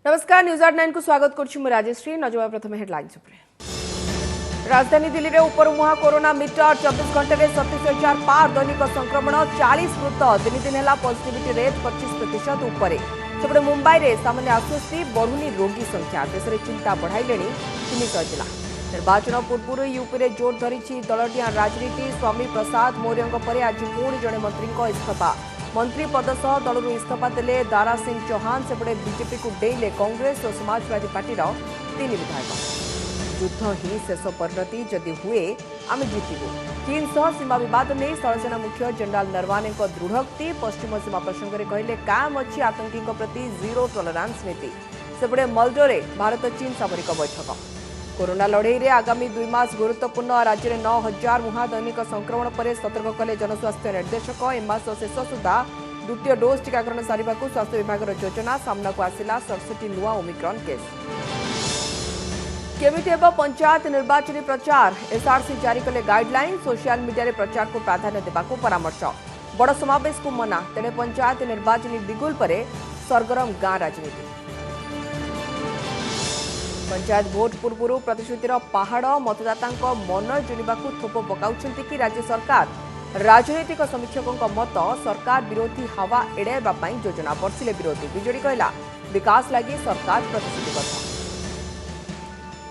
नमस्कार न्यूज 8 को स्वागत करछु मैं राजश्री। नजर प्रथम हेडलाइंस राजधानी दिल्ली में उपरमुहा कोरोना मीटर 24 घंटे में 37,000 पार दैनिक संक्रमण 40 मृत 3 दिन है पॉजिटिविटी रेट 25% उपर। सेपटे मुंबई में सामान्य आश्वस्ति बढ़ुनी रोगी संख्या देश में चिंता बढ़ाइले 300 जिला। निर्वाचन पूर्व यूपी में जोर धरी दलटिया राजनीति। स्वामी प्रसाद मौर्य पर आज पुणी जड़े मंत्री इस्तीफा। मंत्री पद सह दल इस्तीफा देले दारा सिंह चौहान। सेपटे बीजेपी को डेले कांग्रेस और समाजवादी पार्टीर 3 विधायक। युद्ध ही शेष परिणति जदि हुए आम जीतबू। चीन सह सीमा बद नहीं स्थलसेना मुख्य जनरल नरवाने दृढ़ोक्ति। पश्चिम सीमा प्रसंग में कहले कायम अच्छी आतंकी प्रति जीरो टॉलरेंस नीति। सेपटे मल्डोरे भारत चीन सामरिक बैठक। कोरोना लड़ई आगामी 2 मास गुरुत्वपूर्ण। राज्य में 9,000 मुहा दैनिक संक्रमण पर सतर्क कले जनस्वास्थ्य निर्देशक। ए मास शेष सुधा द्वितीय डोज टीकाकरण सारिबा को स्वास्थ्य विभाग योजना। सामना को आसिला 67 नुआ ओमिक्रॉन केस। केमिति हेब पंचायत निर्वाचन प्रचार। एसआरसी जारी कले गाइडलाइन। सोशल मीडिया रे प्रचार को प्राधान्य देबा को परामर्श। बड़ समावेश को मना। तेणे पंचायत निर्वाचन बिगुल पर सरगरम गां राजनीति। पंचायत भोट पूर्व प्रतिश्रुतिर पहाड़। मतदाता मन जुनिबा थोप पकाउछंती कि राज्य सरकार। राजनैतिक समीक्षकों मत सरकार विरोधी हवा एड़ाइबा पई योजना। बर्षिले विरोधी। बीजेडी कहला विकास लगी सरकार प्रतिश्रुतिबद्ध।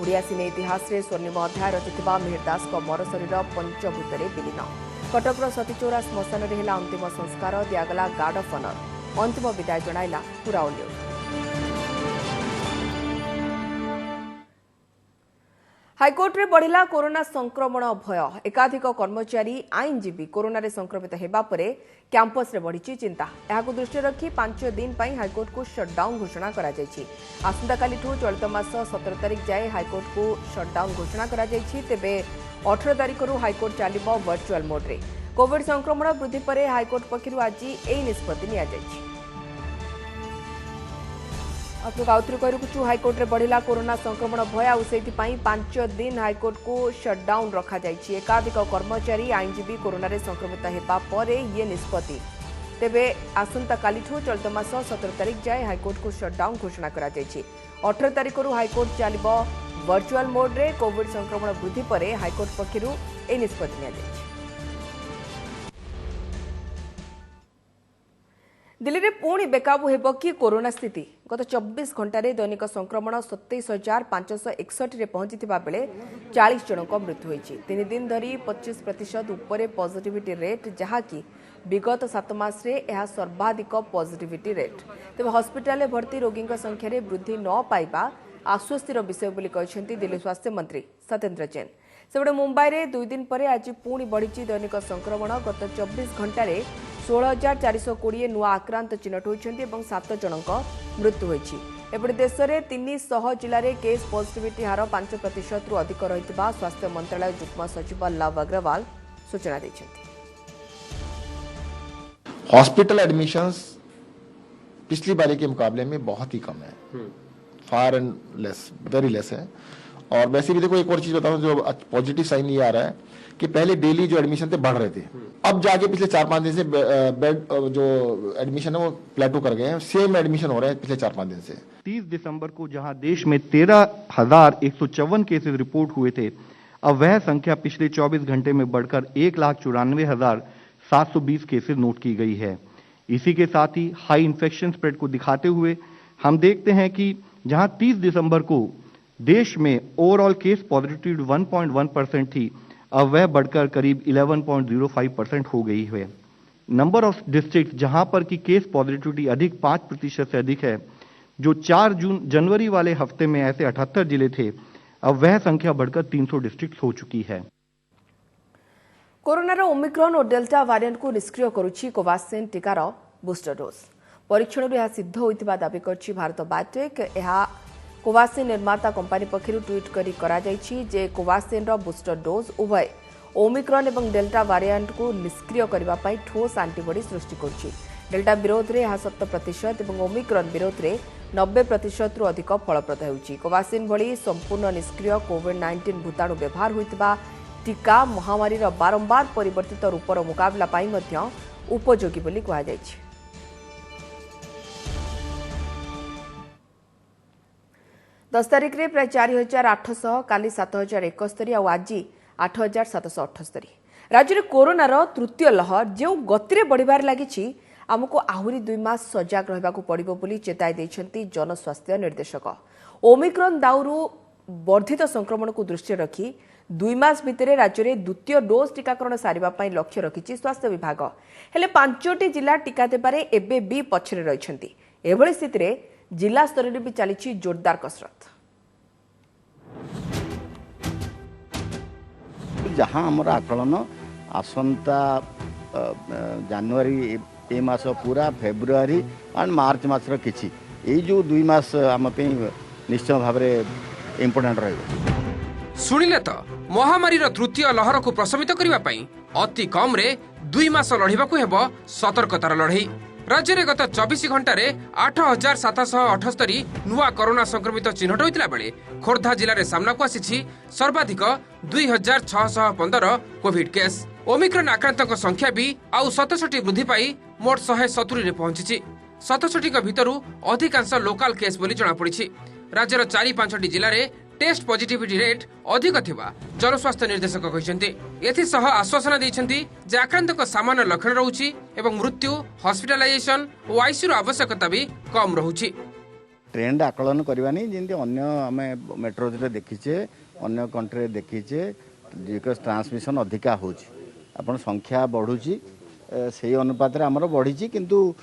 ओडिया सिने इतिहास रे स्वर्णिम अध्याय रचिथिबा मिहिर दास को मर शरीर पंचभूत विलीन। कटकर सतीचौरा श्मशान रे हेला अंतिम संस्कार। दियागला गार्ड ऑफ ऑनर। अंतिम विदाय जणाइला पूरा ओलियो। हाईकोर्ट रे बढ़िला कोरोना संक्रमण भय। एकाधिक कर्मचारी आईनजीवी कोरोना रे संक्रमित हेबा परे कैंपस रे बढ़ी चिंता। यहां दृष्टि रखी 5 दिन पर हाईकोर्ट को शटडाउन घोषणा करा जायछि। आसंता काली चलित मास 17 तारिख जाए हाईकोर्ट को शटडाउन घोषणा करा जायछि। तेबे 18 तारिख हाईकोर्ट चलिबो वर्चुअल मोड रे। कोविड संक्रमण वृद्धि पर हाईकोर्ट पक्षरु आज एई निष्पत्ति निया जायछि। आपको आउथरे करूछु हाईकोर्ट रे बढ़िला कोरोना संक्रमण भय आ सेति 5 दिन हाईकोर्ट को शटडाउन रखा जायछि। एकाधिक कर्मचारी आईनजीवी कोरोना रे संक्रमित हेबा परे ये निष्पत्ति। तेबे आसंता काली चलित मास 17 तारिख जाए हाईकोर्ट को शटडाउन घोषणा करा जायछि। 18 तारिख हाईकोर्ट चलिबो वर्चुअल मोड रे। कोविड संक्रमण वृद्धि पर हाईकोर्ट पक्षरु ए निष्पत्ति निया जायछि। दिल्ली में पुणी बेकाबू हेब कि कोरोना स्थिति। गत 24 घंटे दैनिक संक्रमण 27,561 पहुंची बेले 40 जनक मृत्यु होती। 3 दिन धरी 25% उपर पॉजिटिविटी रेट जहाँकि विगत 7 मास यह सर्वाधिक पॉजिटिविटी रेट। तेज हस्पिटाल भर्ती रोगी संख्यार वृद्धि न पाइबा आश्वस्तिर विषय बोली कहते दिल्ली स्वास्थ्य मंत्री सत्येंद्र जैन। सेपटे मुंबई में 2 दिन पर आज पुणी बढ़ी दैनिक संक्रमण। गत 24 घंटे 16,420 नुआ आक्रांत चिन्हट होती 7 जनक मृत्यु होती। एपटे देश में 300 जिले में केस पॉजिटिविटी हार 5% अधिक रही स्वास्थ्य मंत्रालय युग्म सचिव लव अग्रवाल सूचना देते। हॉस्पिटल एडमिशंस पिछली बारी के मुकाबले में बहुत ही कम है। Far and less, very less है। और वैसे भी देखो एक और चीज बताऊं जो पॉजिटिव साइन ये आ रहा है कि पहले डेली जो एडमिशन थे बढ़ रहे थे। अब जाके पिछले 4-5 दिन से बेड जो एडमिशन है वो प्लेटो कर गए हैं। सेम एडमिशन हो रहे हैं पिछले 4-5 दिन से। 30 दिसंबर को जहां देश में 13,154 केसेस रिपोर्ट हुए थे, अब वह संख्या पिछले 24 घंटे में बढ़कर 1,94,720 केसेस नोट की गई है। इसी के साथ ही हाई इन्फेक्शन स्प्रेड को दिखाते हुए हम देखते हैं कि जहां 30 दिसंबर को देश में ओवरऑल केस पॉजिटिविटी 1.1% थी, अब वह बढ़कर करीब 11.05% हो गई है। नंबर ऑफ डिस्ट्रिक्ट जहां पर की केस पॉजिटिविटी अधिक 5% से अधिक है, जो 4 जनवरी वाले हफ्ते में ऐसे 78 जिले थे, अब वह संख्या बढ़कर 300 डिस्ट्रिक्ट हो चुकी है। कोरोनार ओमिक्रॉन और डेल्टा वेरिएंट को निष्क्रिय करुछि कोवाक्सिन टीकार बूस्टर डोज। परीक्षण यह सिद्ध होइतिबा दाबी करछि भारत बायोटेक। यह कोवाक्सिन निर्माता कंपनी पक्षरु ट्वीट करा जायछि जे कोवाक्सिन रो बूस्टर डोज उभय ओमिक्रॉन और डेल्टा वेरिएंट को निष्क्रिय करबा पई ठोस एंटीबॉडी सृष्टि करछि। डेल्टा विरोध रे 70% और ओमिक्रॉन विरोध रे 90% अधिक फलप्रद होउछि। कोवाक्सिन भली संपूर्ण निष्क्रिय कोविड-19 भूताणु व्यवहार होइतिबा टीका महामारी रो बारंबार परिवर्तित रूपर मुकाबला पई मध्य उपयोगी बोली कहा जायछि। 10 तारिख रे प्राय 4800 काली 7071 और आज 8778। राज्य में कोरोनार तृतीय लहर जो गति बढ़िबार लगी आमको आहुरी 2 मास सजग रहा पड़ो बोली चेताई देछंती जनस्वास्थ्य निर्देशक। ओमिक्रॉन दाउरू वर्धित संक्रमण को दृष्टि रखी 2 मास भितर राज्य में द्वितीय डोज टीकाकरण सारिबा पई लक्ष्य रखिछि स्वास्थ्य विभाग। हेले 5टी जिला टीका देबारे एबे भी पछरे रहिछंती। एभଳି स्थिति रे जिला स्तर रे भी चलीछि जोरदार कसरत। जहाँ आमर आकलन आसंता जनवरी ए मास पूरा फेब्रुआरी एंड मार्च मासर किछि ए जो 2 मास आम पे निश्चय भाव में इम्पोर्टेंट रहिबो। सुनिले तो महामारी तृतीय लहर को प्रशमित करने पई अति कम रे 2 मास लड़िबाकू हेबो सतर्कतार लड़ई। राज्य में गत 24 घंटे 8778 नुआ कोरोना संक्रमित चिन्हट होता बेले खोर्धा जिले में सामना को आसी सर्वाधिक 2615 कोविड केस। ओमिक्रॉन आक्रांतों संख्या भी आउ 67 वृद्धि पाई मोट 170 रे पहुंची। 67 भितर अधिकांश लोकाल केस बोली जଣାपड़ी। राज्यर 4-5टी जिले में टेस्ट पॉजिटिविटी रेट अधिक थिबा जनस्वास्थ्य निर्देशक कहते। एथिसह आश्वासन देइछन्ति जे आक्रांतक सामान्य लक्षण रहुछि एवं मृत्यु हॉस्पिटलाइजेशन और आईसीयू आवश्यकता भी कम रहुछि। ट्रेंड आकलन करवानी जेंति अन्य आमे मेट्रो रे देखिछे अन्य कंट्री रे देखिछे जेको ट्रांसमिशन अधिका होछि आपण संख्या बढ़ुछि सेही अनुपात रे हमर बढ़िछि किंतु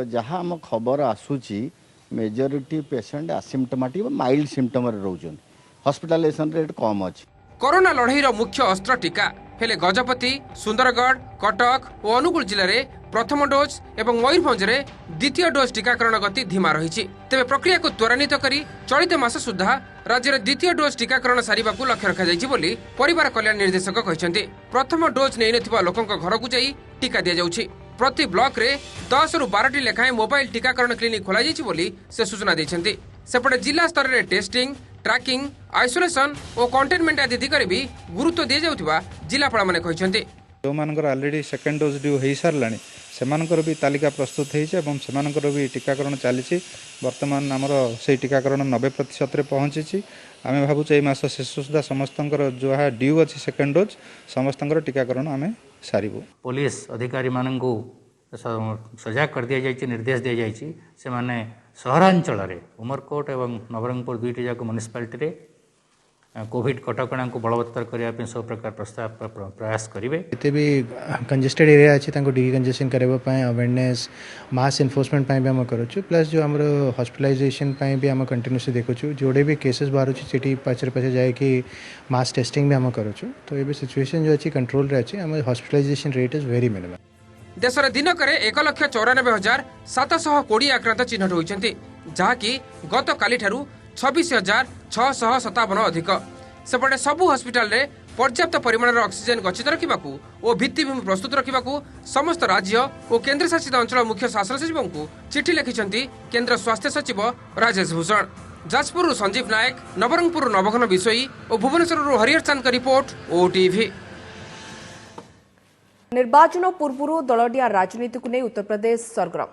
जहां हम खबर आसुछि majority patient asymptomatic mild symptom रे रहउछन हॉस्पिटलाइजेशन रेट कम अछि। कोरोना लड़ईर मुख्य अस्त्र टीका हेले गजपति सुंदरगढ़ कटक और अनुगुल जिले में प्रथम डोज एवं मयूरभंज रे द्वितीय डोज टीकाकरण गति धीमा रही। तेज प्रक्रिया को त्वरान्वित करी चलित मास सुधा राज्य में द्वितीय डोज टीकाकरण सारिबाकू लक्ष्य रखा जाइछि बोली परिवार कल्याण निर्देशक कहते। प्रथम डोज नहीं नथिबा लोकंक घर को जाई टीका दिया जाउछि। प्रति ब्लॉक रे 10 रु 12टी लेखाएं मोबाइल टीकाकरण क्लिनिक खोला जाइछि बोली से सूचना दैछन्ति। सेपटे जिला स्तर रे टेस्टिंग ट्रैकिंग आइसोलेशन और कंटेनमेंट आदि दिगरे भी गुरुत्व दिया जाउथिबा जिलापाल माने कहछन्ति। जो मानकर ऑलरेडी सेकेंड डोज ड्यू हो सारानी सेमानकर भी तालिका प्रस्तुत होइछे एवं सेमानकर भी टीकाकरण चली। वर्तमान आमर से टीकाकरण 90% रे पहुंची। आमे भाबुचे मास शेष सुधा समस्तंकर जो ड्यू अच्छी सेकेंड डोज समस्तंकर टीकाकरण आमे सारिबु। पुलिस अधिकारी मानंकु सजग कर दिया जाइए निर्देश दिया जाइए से माने सहरांचल रे उमरकोट एवं नवरंगपुर 2टी जाक म्युनिसिपालिटी रे कोविड कटकणा को बलवत्तर करने सब प्रकार प्रस्ताव प्रयास करेंगे। जिते भी कंजेस्टेड एरिया अच्छी डिकंजेशन करने अवेयरनेस मास इनफोर्समेंट भी आम करूँ प्लस जो आम हॉस्पिटलाइजेशन भी आम कंटिन्यूसली देखुँ जोड़े भी केसेस बाहर से पछे पछे जाए मास टेस्टिंग भी आम करूँ। तो ये सिचुएशन जो अच्छी कंट्रोल रे अच्छी आम hospitalization rate is very minimum. देश में दिनक 1,94,720 आक्रांत चिन्हट होइछन्ति जहाँकि गत काली ठारू 26,657 अधिक। सेपटे सबु हॉस्पिटल रे पर्याप्त परिमाण ऑक्सीजन गच्छित रखिबाकू और भित्तिभूमि प्रस्तुत रखिबाकू समस्त राज्य और केंद्र शासित अंचल मुख्य शासन सचिवों को चिठी लिखिछन्ति केंद्र स्वास्थ्य सचिव राजेश भूषण। जाजपुर संजीव नायक, नवरंगपुर नवघन बिशोई और भुवनेश्वर हरिहर चांद का रिपोर्ट ओटीवी। निर्वाचन पूर्व दलडिया राजनीति को नहीं उत्तर प्रदेश सरगरम।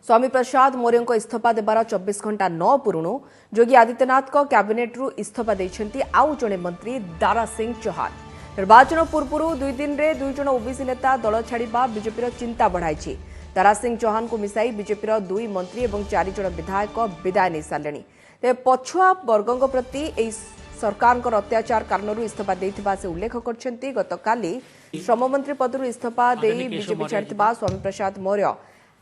स्वामी प्रसाद मौर्य को इस्तीफा देबार 24 घंटा न पूर्णु योगी आदित्यनाथ को कैबिनेट रु इस्तीफा देछन्ती आउ जणे मंत्री दारा सिंह चौहान। निर्वाचन पूर्व 2 दिन रे 2 जण ओबीसी नेता दल छाड़िबा बीजेपी चिंता बढ़ाई। दारा सिंह चौहान को मिसाई बीजेपी 2 मंत्री और 4 जण विधायक विदाय नहीं सारे। तेज पछुआ वर्गों प्रति सरकार अत्याचार कारण इस्तीफा देथिबा से उल्लेख करछन्ती। गतकाली श्रम मंत्री पदरु इस्तीफा देई बीजेपी छाड़िथिबा स्वामी प्रसाद मौर्य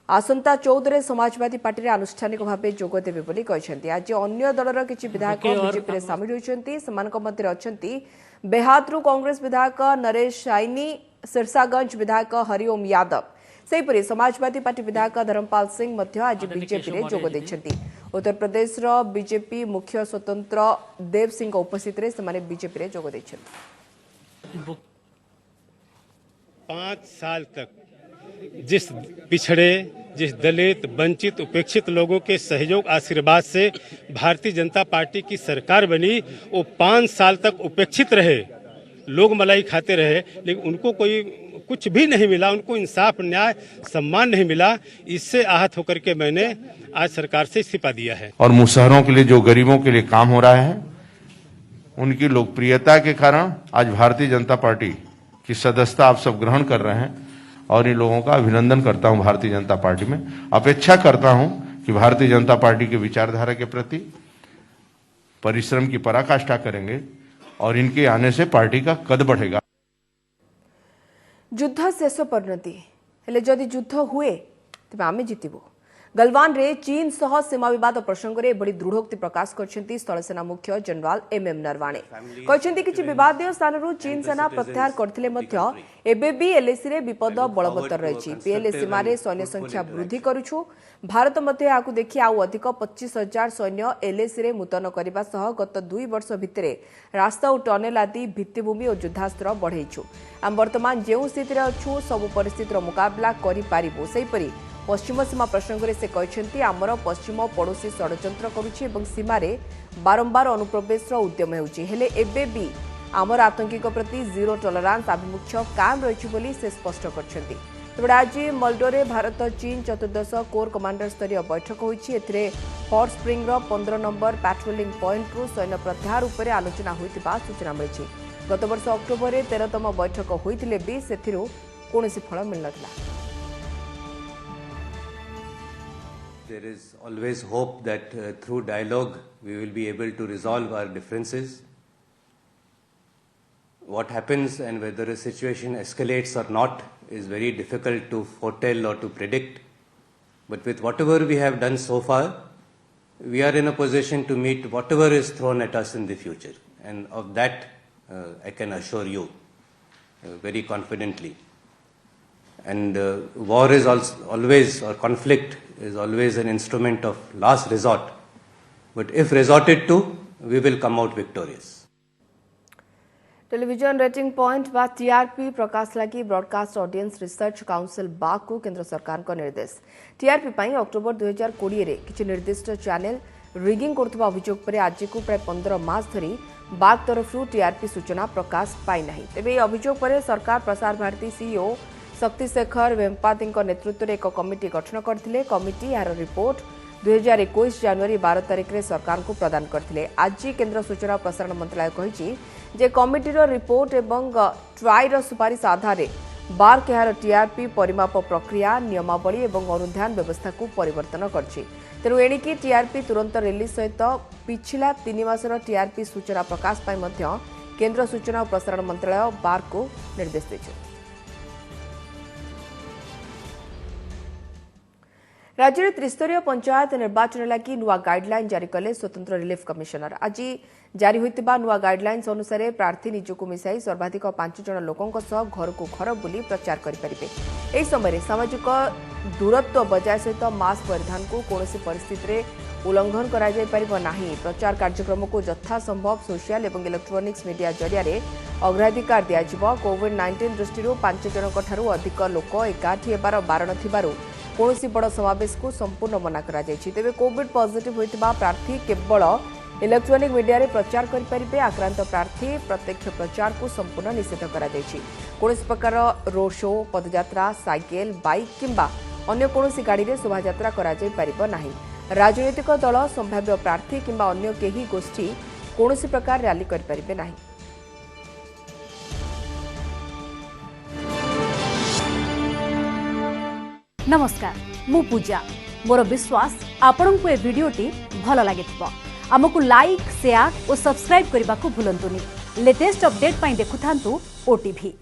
आसंता 14 समाजवादी पार्टी रे आनुष्ठानिक भाव जोग देबे बोली कहछन्ती। आज अन्य दलर किछि विधायक बीजेपी रे शामिल होइछन्ती। समानक मध्य अछन्ती बेहातरु कांग्रेस विधायक नरेश साइनी, सिरसागंज विधायक हरिओम यादव, सेहीपरि समाजवादी पार्टी विधायक धर्मपाल सिंह मध्य आज बीजेपी रे जोग दैछन्ती। उत्तर प्रदेश रो बीजेपी मुख्य स्वतंत्र देव सिंह उपस्थित रे समाने बीजेपी रे जोग दैछन्ती। 5 साल तक जिस पिछड़े, जिस दलित, वंचित, उपेक्षित लोगों के सहयोग आशीर्वाद से भारतीय जनता पार्टी की सरकार बनी, वो 5 साल तक उपेक्षित रहे लोग मलाई खाते रहे, लेकिन उनको कोई कुछ भी नहीं मिला, उनको इंसाफ, न्याय, सम्मान नहीं मिला। इससे आहत होकर के मैंने आज सरकार से इस्तीफा दिया है। और मुसहरों के लिए, जो गरीबों के लिए काम हो रहा है, उनकी लोकप्रियता के कारण आज भारतीय जनता पार्टी की सदस्यता आप सब ग्रहण कर रहे हैं और इन लोगों का अभिनंदन करता हूं। भारतीय जनता पार्टी में अपेक्षा करता हूं कि भारतीय जनता पार्टी की विचारधारा के प्रति परिश्रम की पराकाष्ठा करेंगे और इनके आने से पार्टी का कद बढ़ेगा। युद्ध शेष परिणति हेले जदि युद्ध हुए तेज आम जितबू। गलवान रे चीन सह सीमा बद प्रसंग में बड़ी दृढ़ोक्ति प्रकाश करछंती स्थलसेना मुख्य जनरल एमएम नरवाणे। कहछंती किछि विवादीय स्थानरू चीन सेना प्रत्याहार करथिले मध्य एबे भी एलएसी रे विपद बलवत्तर रहिछि। पीएलए सीमा रे सैन्य संख्या वृद्धि करूछु। भारत मध्य आकु देखि आउ अधिक 25,000 सैन्य एलएसी रे मुतन करबा सह गत 2 वर्ष भितरे रास्ता और टनेल आदि भित्तिभूमि और युद्धास्त्र बढ़ेइछु। आम वर्तमान जेउ स्थिति रे अछु सब परिस्थितिर मुकाबला करि पारिबो। सेहिपरि पश्चिम सीमा प्रसंग में से कहते आमर पश्चिम पड़ोशी षड्यंत्र करुछि एवं सीमार बारंबार अनुप्रवेश उद्यम हेले एबे भी आमर आतंकी प्रति जीरो टॉलरेंस आभिमुख्य कायम रही से स्पष्ट करछंती। तेबे आज मल्डोरे भारत चीन चतुर्दश कोर कमांडर स्तरीय बैठक होइछि। एथिरे hot spring 15 number patrolling point रु सैन्य प्रत्याहार उपरे आलोचना होइतिबा सूचना मिलिछि। गत वर्ष अक्टोबर में 13तम बैठक होइतिले भी सेथिरु कोनोसी फल मिल नथिला। There is always hope that through dialogue we will be able to resolve our differences. What happens and whether a situation escalates or not is very difficult to foretell or to predict. But with whatever we have done so far, we are in a position to meet whatever is thrown at us in the future. And of that, I can assure you very confidently. And war is always, or conflict is always an instrument of last resort. But if resorted to, we will come out victorious. Television rating point बा TRP प्रकाश लगी broadcast audience research council बाग को केंद्र सरकार का निर्देश। TRP पाई October 2020 रे किछि निर्दिष्ट चैनल रिगिंग करथबा अभियोग पर आज को प्राय 15 मास धरी बाग तरफ टीआरपी सूचना प्रकाश पाई नहीं। तेबे अभियोग पर सरकार प्रसार भारती सीईओ शक्ति शेखर वेम्पाती नेतृत्व में एक कमिटी गठन करथिले। कमिटी यार रिपोर्ट 2021 जनवरी 12 तारिख में सरकार को प्रदान करथिले। आज केंद्र सूचना और प्रसारण मंत्रालय कहिछि जे कमिटीर रिपोर्ट एवं ट्राइर सुपारिश आधार बार केहार टीआरपी परिमाप प्रक्रिया नियमावली एवं अनुध्यान व्यवस्था को परिवर्तन करछि। तेणु एणिकी टीआरपी तुरंत रिलीज सहित पिछला 3 मासर टीआरपी सूचना प्रकाश पाई मध्य केंद्र सूचना और प्रसारण मंत्रालय बार को निर्देश देछि। राज्य में त्रिस्तरीय पंचायत निर्वाचन लगी नुआ गाइडलाइन जारी कले स्वतंत्र रिलीफ कमिशनर। आज जारी होइतिबा नुआ गाइडलाइन्स अनुसार प्रार्थी निजको मिसाई सर्वाधिक 5 जन लोकों घर को घर बुली प्रचार करेंगे। यह समय सामाजिक दूरत्व बजाय सहित मास्क परिधान को कौन परिस्थिति में उल्लंघन करा प्रचार कार्यक्रम को यथासंभव सोशल और इलेक्ट्रोनिक्स मीडिया जरिया अग्राधिकार दिया। कोविड-19 दृष्टि 5 जनक अधिक लोक एकाठी हेबार बारण थिबारु कौन बड़ समावेश को संपूर्ण मना करा जायछि। तेबे कोविड पॉजिटिव होइतिबा प्रार्थी केवल इलेक्ट्रोनिक मीडिया रे प्रचार करि परिबे। आक्रांत प्रार्थी प्रत्यक्ष प्रचार को संपूर्ण निषेध करा जायछि। कौन प्रकार रोड शो पदयात्रा साइकेल बाइक किंबा अन्य कौन गाड़ी रे शोभायात्रा करा जाय परिबो नाही। राजनीतिक दल संभाव्य प्रार्थी किंबा अन्य केही गोष्ठी कौन प्रकार रैली करि परिबे नाही। नमस्कार, मु पूजा। मोर विश्वास आपन को ए वीडियोटी भल लगे आमको लाइक शेयर और सब्सक्राइब करने को भूलंतुनि। लेटेस्ट अपडेट पाई देखुथांतु ओटीवी।